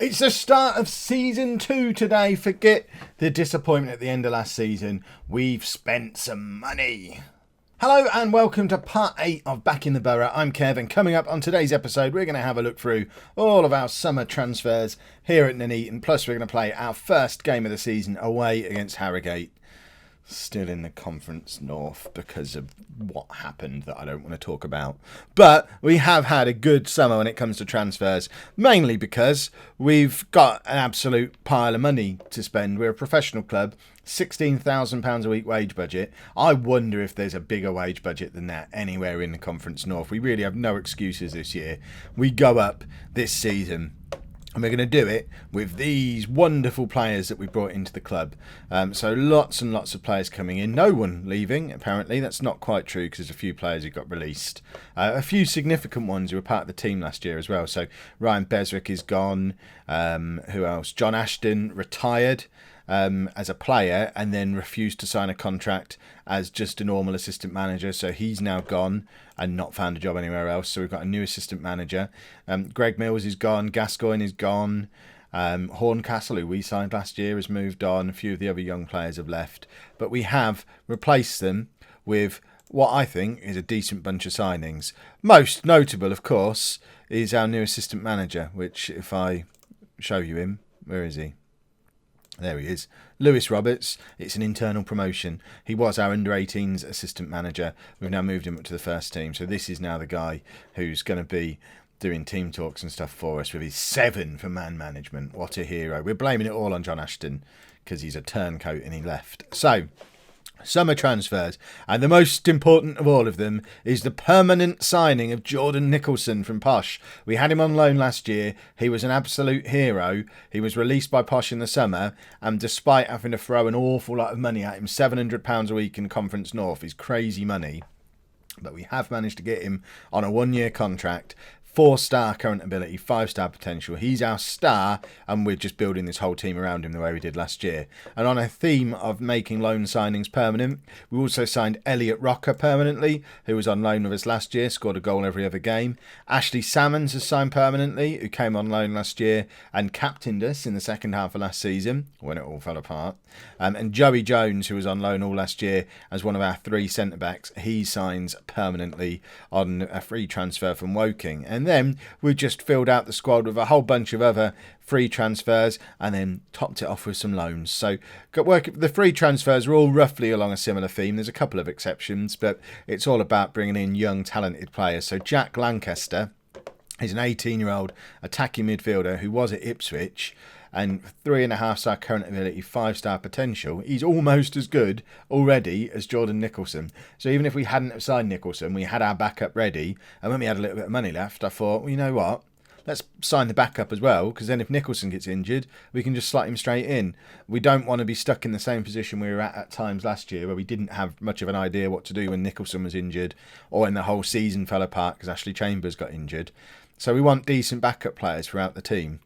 It's the start of season 2 today. Forget the disappointment at the end of last season. We've spent some money. Hello and welcome to part 8 of Backing the Boro. I'm Kev, and coming up on today's episode we're going to have a look through all of our summer transfers here at Nuneaton. Plus we're going to play our first game of the season away against Harrogate. Still in the Conference North because of what happened that I don't want to talk about. But we have had a good summer when it comes to transfers, mainly because we've got an absolute pile of money to spend. We're a professional club, £16,000 a week wage budget. I wonder if there's a bigger wage budget than that anywhere in the Conference North. We really have no excuses this year. We go up this season. And we're going to do it with these wonderful players that we brought into the club. So lots and lots of players coming in. No one leaving, apparently. That's not quite true because there's a few players who got released. A few significant ones who were part of the team last year as well. So Ryan Beswick is gone. Who else? John Ashton retired as a player and then refused to sign a contract as just a normal assistant manager. So he's now gone and not found a job anywhere else. So we've got a new assistant manager. Greg Mills is gone. Gascoigne is gone. Horncastle, who we signed last year, has moved on. A few of the other young players have left. But we have replaced them with what I think is a decent bunch of signings. Most notable, of course, is our new assistant manager, which if I show you him, where is he? There he is. Lewis Roberts. It's an internal promotion. He was our under-18s assistant manager. We've now moved him up to the first team. So this is now the guy who's going to be doing team talks and stuff for us with his 7 for man management. What a hero. We're blaming it all on John Ashton because he's a turncoat and he left. So, summer transfers, and the most important of all of them is the permanent signing of Jordan Nicholson from Posh. We had him on loan last year. He was an absolute hero. He was released by Posh in the summer, and despite having to throw an awful lot of money at him, £700 a week in Conference North is crazy money, but we have managed to get him on a 1-year contract. 4-star current ability, 5-star potential. He's our star, and we're just building this whole team around him the way we did last year. And on a theme of making loan signings permanent, we also signed Elliot Rocker permanently, who was on loan with us last year, scored a goal every other game. Ashley Salmons has signed permanently, who came on loan last year and captained us in the second half of last season, when it all fell apart. And Joey Jones, who was on loan all last year as one of our 3 centre-backs, he signs permanently on a free transfer from Woking. And then we just filled out the squad with a whole bunch of other free transfers and then topped it off with some loans. So the free transfers are all roughly along a similar theme. There's a couple of exceptions, but it's all about bringing in young, talented players. So Jack Lancaster is an 18-year-old attacking midfielder who was at Ipswich, and 3.5-star current ability, 5-star potential. He's almost as good already as Jordan Nicholson. So even if we hadn't have signed Nicholson, we had our backup ready, and when we had a little bit of money left, I thought, well, you know what? Let's sign the backup as well, because then if Nicholson gets injured, we can just slot him straight in. We don't want to be stuck in the same position we were at times last year, where we didn't have much of an idea what to do when Nicholson was injured, or when the whole season fell apart because Ashley Chambers got injured. So we want decent backup players throughout the team.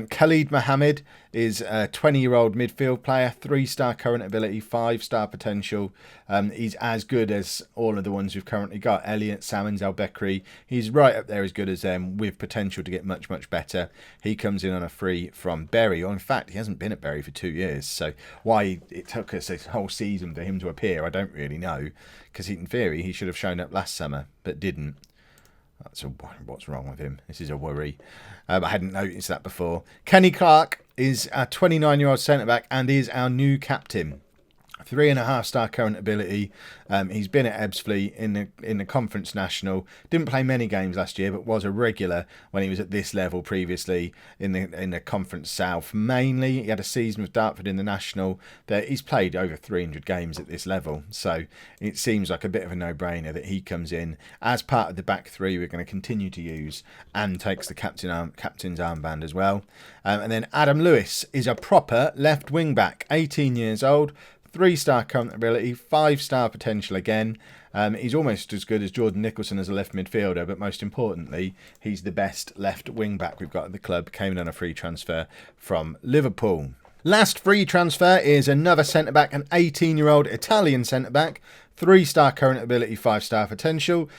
Khalid Mohammed is a 20-year-old midfield player, 3-star current ability, 5-star potential. He's as good as all of the ones we've currently got. Elliot, Salmons, El Bekri. He's right up there as good as them, with potential to get much, much better. He comes in on a free from Bury. Or in fact, he hasn't been at Bury for 2 years. So why it took us this whole season for him to appear, I don't really know. Because in theory, he should have shown up last summer, but didn't. What's wrong with him? This is a worry. I hadn't noticed that before. Kenny Clark is a 29-year-old centre-back and is our new captain. 3.5-star current ability. He's been at Ebbsfleet in the Conference National. Didn't play many games last year, but was a regular when he was at this level previously in the Conference South. Mainly, he had a season with Dartford in the National. He's played over 300 games at this level, so it seems like a bit of a no-brainer that he comes in as part of the back 3 we're going to continue to use, and takes the captain's armband as well. And then Adam Lewis is a proper left wing back, 18 years old. 3-star current ability, 5-star potential again. He's almost as good as Jordan Nicholson as a left midfielder, but most importantly, he's the best left wing back we've got at the club. Came in on a free transfer from Liverpool. Last free transfer is another centre-back, an 18-year-old Italian centre-back. 3-star current ability, 5-star potential.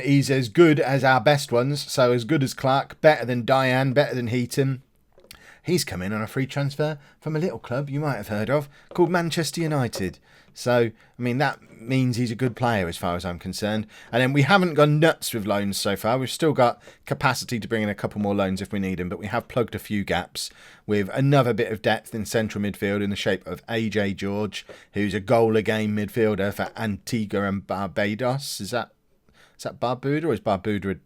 He's as good as our best ones, so as good as Clark, better than Diane, better than Heaton. He's come in on a free transfer from a little club you might have heard of called Manchester United. So, I mean, that means he's a good player as far as I'm concerned. And then we haven't gone nuts with loans so far. We've still got capacity to bring in a couple more loans if we need them, but we have plugged a few gaps with another bit of depth in central midfield in the shape of AJ George, who's a goal-a-game midfielder for Antigua and Barbados. Is that Barbuda or is Barbuda?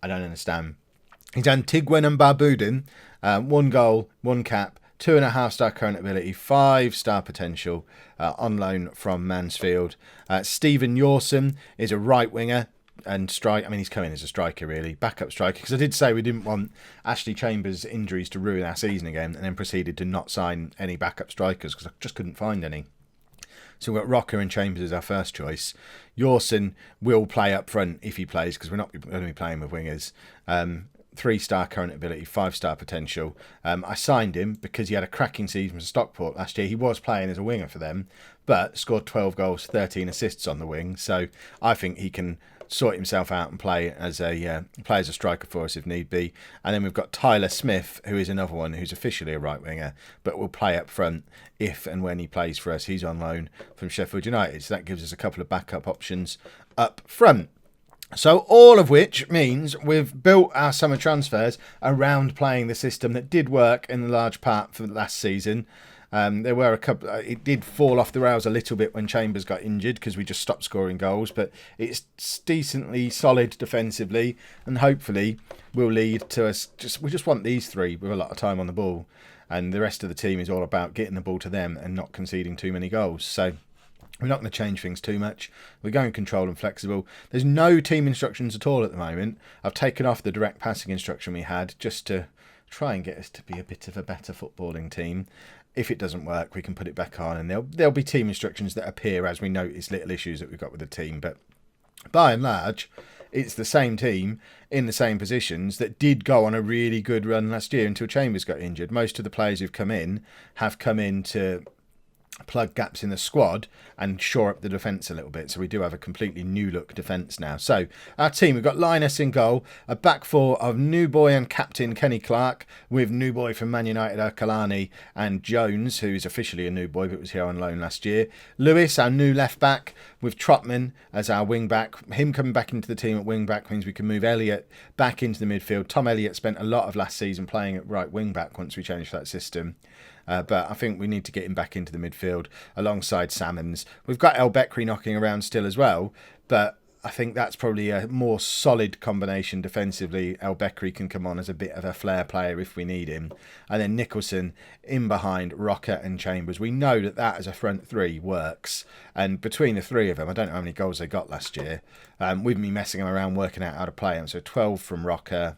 I don't understand. He's Antiguan and Barbudan. 1 goal, 1 cap, 2.5-star current ability, 5-star potential, on loan from Mansfield. Stephen Yawson is a right winger and strike. I mean, he's coming as a striker, really, backup striker. Because I did say we didn't want Ashley Chambers' injuries to ruin our season again, and then proceeded to not sign any backup strikers because I just couldn't find any. So we've got Rocker and Chambers as our first choice. Yawson will play up front if he plays because we're not going to be playing with wingers. 3-star current ability, 5-star potential. I signed him because he had a cracking season for Stockport last year. He was playing as a winger for them, but scored 12 goals, 13 assists on the wing. So I think he can sort himself out and play as a striker for us if need be. And then we've got Tyler Smith, who is another one who's officially a right winger, but will play up front if and when he plays for us. He's on loan from Sheffield United, so that gives us a couple of backup options up front. So all of which means we've built our summer transfers around playing the system that did work in large part for the last season. There were a couple. It did fall off the rails a little bit when Chambers got injured because we just stopped scoring goals. But it's decently solid defensively, and hopefully will lead to us. We just want these three with a lot of time on the ball, and the rest of the team is all about getting the ball to them and not conceding too many goals. So we're not going to change things too much. We're going control and flexible. There's no team instructions at all at the moment. I've taken off the direct passing instruction we had just to try and get us to be a bit of a better footballing team. If it doesn't work, we can put it back on, and there'll be team instructions that appear as we notice little issues that we've got with the team. But by and large, it's the same team in the same positions that did go on a really good run last year until Chambers got injured. Most of the players who've come in have come in to plug gaps in the squad and shore up the defence a little bit. So we do have a completely new look defence now. So our team, we've got Linus in goal, a back four of new boy and captain Kenny Clark, with new boy from Man United Kalani and Jones, who's officially a new boy but was here on loan last year. Lewis, our new left back, with Trotman as our wing back. Him coming back into the team at wing back means we can move Elliott back into the midfield. Tom Elliott spent a lot of last season playing at right wing back once we changed that system. But I think we need to get him back into the midfield alongside Salmons. We've got El Bekri knocking around still as well, but I think that's probably a more solid combination defensively. El Bekri can come on as a bit of a flair player if we need him. And then Nicholson in behind Rocker and Chambers. We know that as a front three works. And between the three of them, I don't know how many goals they got last year. We've been messing them around, working out how to play them. So 12 from Rocker.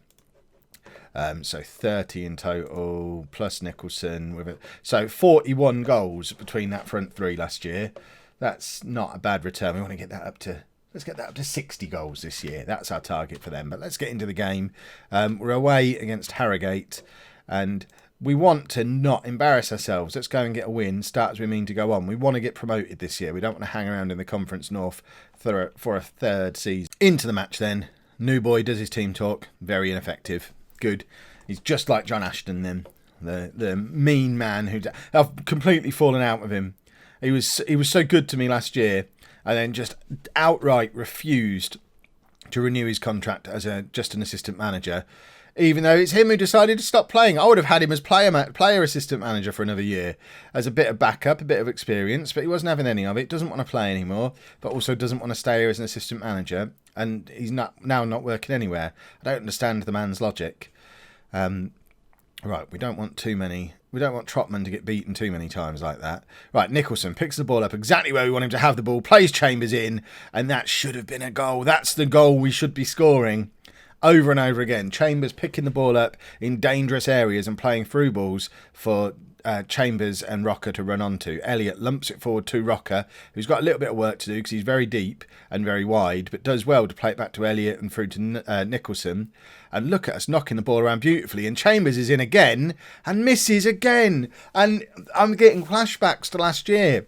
So 30 in total, plus Nicholson with it. So 41 goals between that front three last year. That's not a bad return. We want to get that up to, let's get that up to 60 goals this year. That's our target for them. But let's get into the game. We're away against Harrogate, and we want to not embarrass ourselves. Let's go and get a win. Start as we mean to go on. We want to get promoted this year. We don't want to hang around in the Conference North for a third season. Into the match then. New boy does his team talk. Very ineffective. Good. He's just like John Ashton then, the mean man who I've completely fallen out with him. He was so good to me last year, and then just outright refused to renew his contract as just an assistant manager, even though it's him who decided to stop playing. I would have had him as player assistant manager for another year, as a bit of backup, a bit of experience, but he wasn't having any of it. Doesn't want to play anymore, but also doesn't want to stay here as an assistant manager, and he's not working anywhere. I don't understand the man's logic. Right, we don't want Trotman to get beaten too many times like that. Right, Nicholson picks the ball up exactly where we want him to have the ball, plays Chambers in, and that should have been a goal. That's the goal we should be scoring over and over again. Chambers picking the ball up in dangerous areas and playing through balls for Chambers and Rocker to run onto. Elliott lumps it forward to Rocker, who's got a little bit of work to do because he's very deep and very wide, but does well to play it back to Elliott and through to Nicholson. And look at us knocking the ball around beautifully. And Chambers is in again and misses again. And I'm getting flashbacks to last year.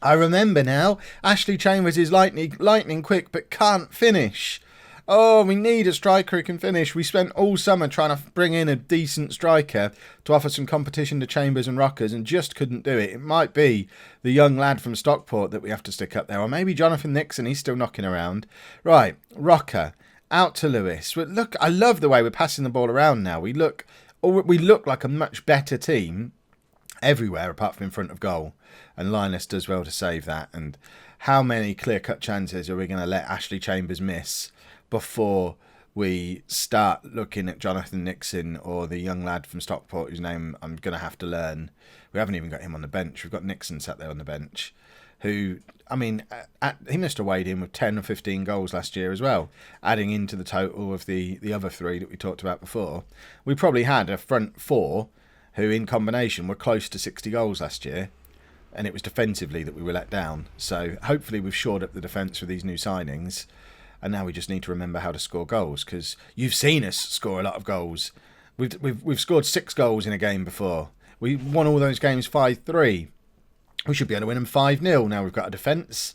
I remember now, Ashley Chambers is lightning quick but can't finish. Oh, we need a striker who can finish. We spent all summer trying to bring in a decent striker to offer some competition to Chambers and Rockers and just couldn't do it. It might be the young lad from Stockport that we have to stick up there, or maybe Jonathan Nixon, he's still knocking around. Right, Rocker, out to Lewis. Look, I love the way we're passing the ball around now. We look like a much better team everywhere apart from in front of goal. And Linus does well to save that. And how many clear-cut chances are we going to let Ashley Chambers miss before we start looking at Jonathan Nixon or the young lad from Stockport whose name I'm going to have to learn? We haven't even got him on the bench. We've got Nixon sat there on the bench, who, I mean, he must have weighed in with 10 or 15 goals last year as well, adding into the total of the other three that we talked about before. We probably had a front four who in combination were close to 60 goals last year, and it was defensively that we were let down. So hopefully we've shored up the defence with these new signings, and now we just need to remember how to score goals, because you've seen us score a lot of goals. We've scored 6 goals in a game before. We won all those games 5-3. We should be able to win them 5-0. Now we've got a defence,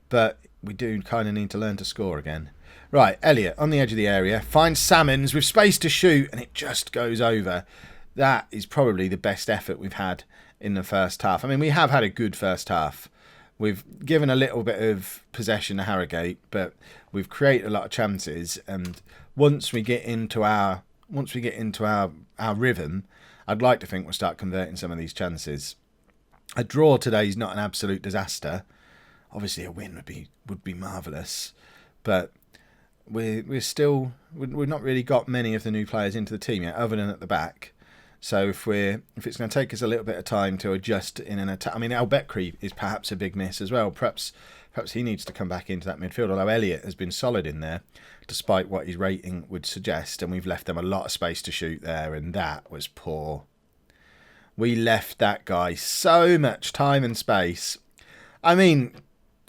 but we do kind of need to learn to score again. Right, Elliot on the edge of the area finds Salmons with space to shoot, and it just goes over. That is probably the best effort we've had in the first half. I mean, we have had a good first half. We've given a little bit of possession to Harrogate, but we've created a lot of chances. And once we get into our rhythm, I'd like to think we'll start converting some of these chances. A draw today is not an absolute disaster. Obviously, a win would be marvellous, but we've not really got many of the new players into the team yet, other than at the back. So if it's going to take us a little bit of time to adjust in an attack, I mean, El Bekri is perhaps a big miss as well. Perhaps he needs to come back into that midfield. Although Elliot has been solid in there, despite what his rating would suggest, and we've left them a lot of space to shoot there, and that was poor. We left that guy so much time and space. I mean,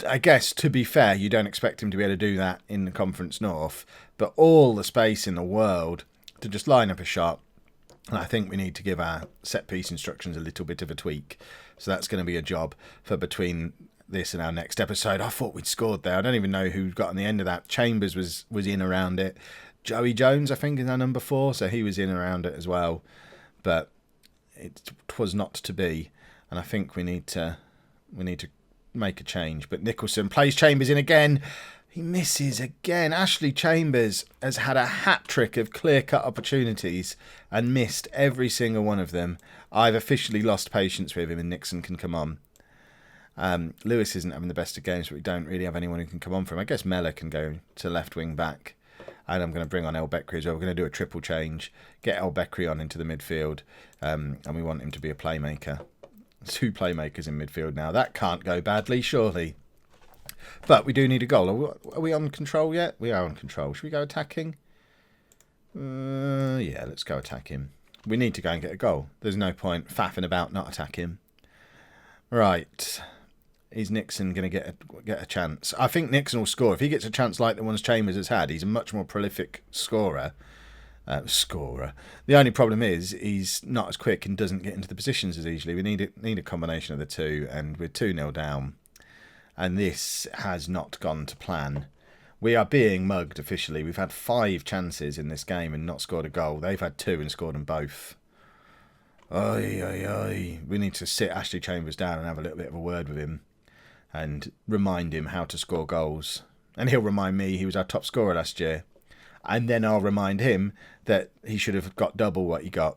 I guess to be fair, you don't expect him to be able to do that in the Conference North, but all the space in the world to just line up a shot. And I think we need to give our set-piece instructions a little bit of a tweak. So that's going to be a job for between this and our next episode. I thought we'd scored there. I don't even know who got on the end of that. Chambers was in around it. Joey Jones, I think, is our number 4, so he was in around it as well. But it was not to be. And I think we need to make a change. But Nicholson plays Chambers in again. He misses again. Ashley Chambers has had a hat-trick of clear-cut opportunities and missed every single one of them. I've officially lost patience with him, and Nixon can come on. Lewis isn't having the best of games, but we don't really have anyone who can come on for him. I guess Mellor can go to left wing back. And I'm going to bring on El Bekri as well. We're going to do a triple change, get El Bekri on into the midfield, and we want him to be a playmaker. 2 playmakers in midfield now. That can't go badly, surely. But we do need a goal. Are we on control yet? We are on control. Should we go attacking? Yeah, let's go attacking. We need to go and get a goal. There's no point faffing about not attacking. Right. Is Nixon going to get a chance? I think Nixon will score. If he gets a chance like the ones Chambers has had, he's a much more prolific scorer. The only problem is he's not as quick and doesn't get into the positions as easily. We need a combination of the two, and we're 2-0 down. And this has not gone to plan. We are being mugged officially. We've had 5 chances in this game and not scored a goal. They've had 2 and scored them both. We need to sit Ashley Chambers down and have a little bit of a word with him and remind him how to score goals. And he'll remind me he was our top scorer last year. And then I'll remind him that he should have got double what he got,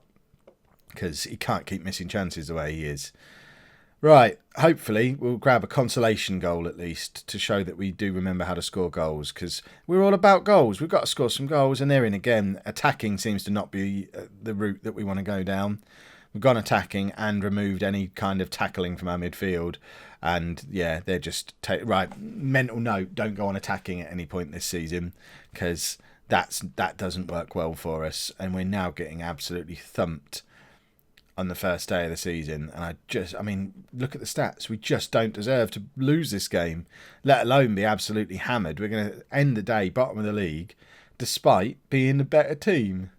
because he can't keep missing chances the way he is. Right, hopefully we'll grab a consolation goal at least to show that we do remember how to score goals, because we're all about goals. We've got to score some goals, and they're in again. Attacking seems to not be the route that we want to go down. We've gone attacking and removed any kind of tackling from our midfield. And yeah, they're just... right, mental note, don't go on attacking at any point this season, because that doesn't work well for us. And we're now getting absolutely thumped on the first day of the season. And I mean, look at the stats. We just don't deserve to lose this game, let alone be absolutely hammered. We're going to end the day bottom of the league, despite being the better team.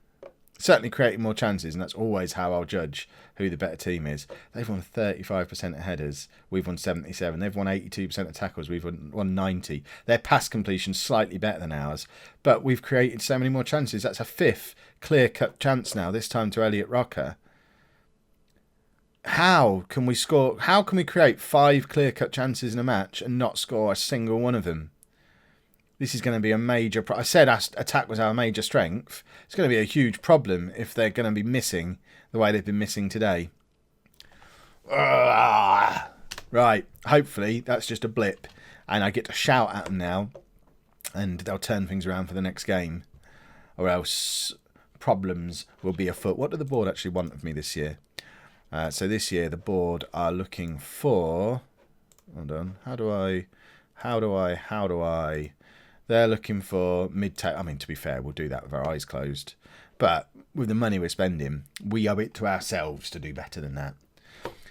Certainly creating more chances, and that's always how I'll judge who the better team is. They've won 35% of headers, we've won 77. They've won 82% of tackles, we've won 90. Their pass completion's slightly better than ours, but we've created so many more chances. That's a 5th clear-cut chance now, this time to Elliot Rocker. How can we score? How can we create 5 clear-cut chances in a match and not score a single one of them? This is going to be a major... I said attack was our major strength. It's going to be a huge problem if they're going to be missing the way they've been missing today. Right, hopefully that's just a blip and I get to shout at them now and they'll turn things around for the next game. Or else problems will be afoot. What do the board actually want of me this year? So this year the board are looking for... Hold on. How do I... They're looking for mid-table. I mean, to be fair, we'll do that with our eyes closed. But with the money we're spending, we owe it to ourselves to do better than that.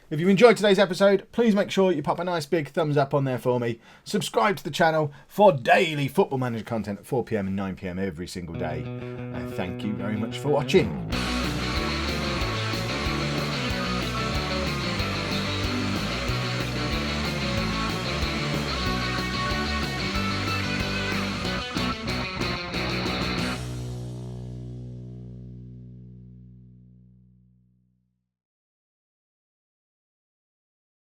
If you enjoyed today's episode, please make sure you pop a nice big thumbs up on there for me. Subscribe to the channel for daily Football Manager content at 4 PM and 9 PM every single day. And thank you very much for watching.